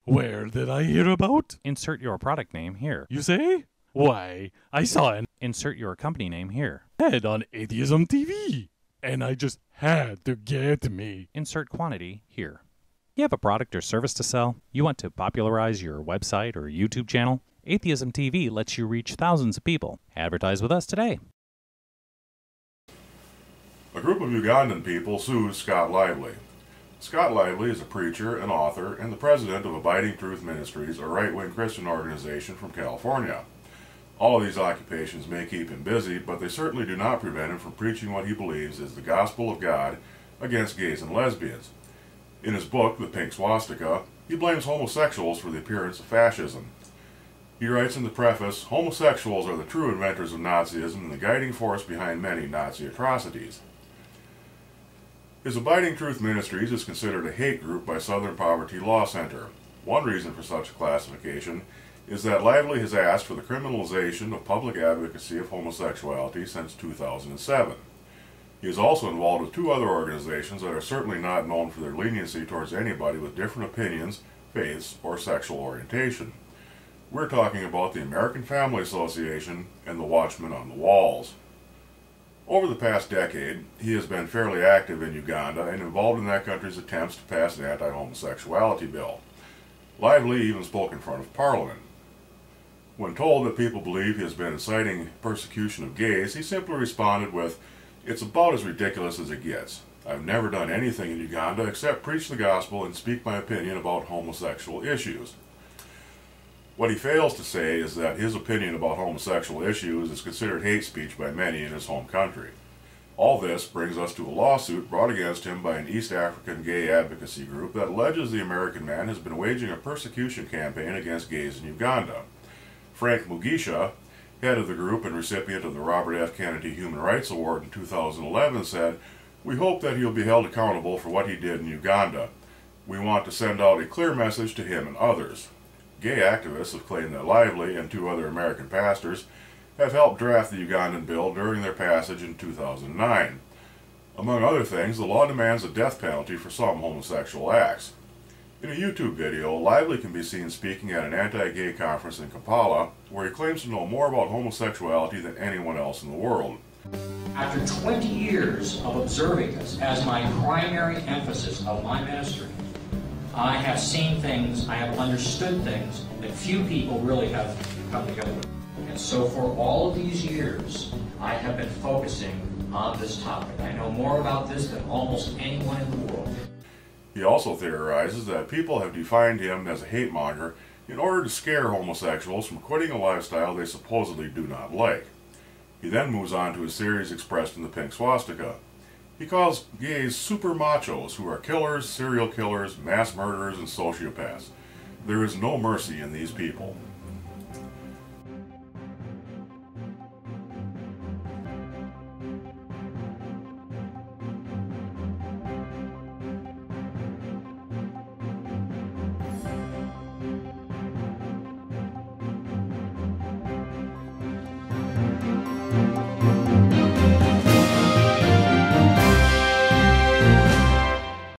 Where did I hear about? Insert your product name here. You say? Why, I saw an Insert your company name here. ad on AtheismTV, and I just had to get me. Insert quantity here. You have a product or service to sell? You want to popularize your website or YouTube channel? Atheism TV lets you reach thousands of people. Advertise with us today. A group of Ugandan people sues Scott Lively. Scott Lively is a preacher, an author, and the president of Abiding Truth Ministries, a right-wing Christian organization from California. All of these occupations may keep him busy, but they certainly do not prevent him from preaching what he believes is the gospel of God against gays and lesbians. In his book, The Pink Swastika, he blames homosexuals for the appearance of fascism. He writes in the preface, "Homosexuals are the true inventors of Nazism and the guiding force behind many Nazi atrocities." His Abiding Truth Ministries is considered a hate group by Southern Poverty Law Center. One reason for such a classification is that Lively has asked for the criminalization of public advocacy of homosexuality since 2007. He is also involved with two other organizations that are certainly not known for their leniency towards anybody with different opinions, faiths, or sexual orientation. We're talking about the American Family Association and the Watchmen on the Walls. Over the past decade, he has been fairly active in Uganda and involved in that country's attempts to pass an anti-homosexuality bill. Lively even spoke in front of Parliament. When told that people believe he has been inciting persecution of gays, he simply responded with, "It's about as ridiculous as it gets. I've never done anything in Uganda except preach the gospel and speak my opinion about homosexual issues." What he fails to say is that his opinion about homosexual issues is considered hate speech by many in his home country. All this brings us to a lawsuit brought against him by an East African gay advocacy group that alleges the American man has been waging a persecution campaign against gays in Uganda. Frank Mugisha, head of the group and recipient of the Robert F. Kennedy Human Rights Award in 2011, said, "We hope that he'll be held accountable for what he did in Uganda. We want to send out a clear message to him and others." Gay activists have claimed that Lively and two other American pastors have helped draft the Ugandan bill during their passage in 2009. Among other things, the law demands a death penalty for some homosexual acts. In a YouTube video, Lively can be seen speaking at an anti-gay conference in Kampala, where he claims to know more about homosexuality than anyone else in the world. After 20 years of observing this as my primary emphasis of my ministry, I have seen things, I have understood things that few people really have come together with. And so for all of these years, I have been focusing on this topic. I know more about this than almost anyone in the world. He also theorizes that people have defined him as a hate monger in order to scare homosexuals from quitting a lifestyle they supposedly do not like. He then moves on to his theories expressed in the Pink Swastika. He calls gays super machos who are killers, serial killers, mass murderers, and sociopaths. There is no mercy in these people.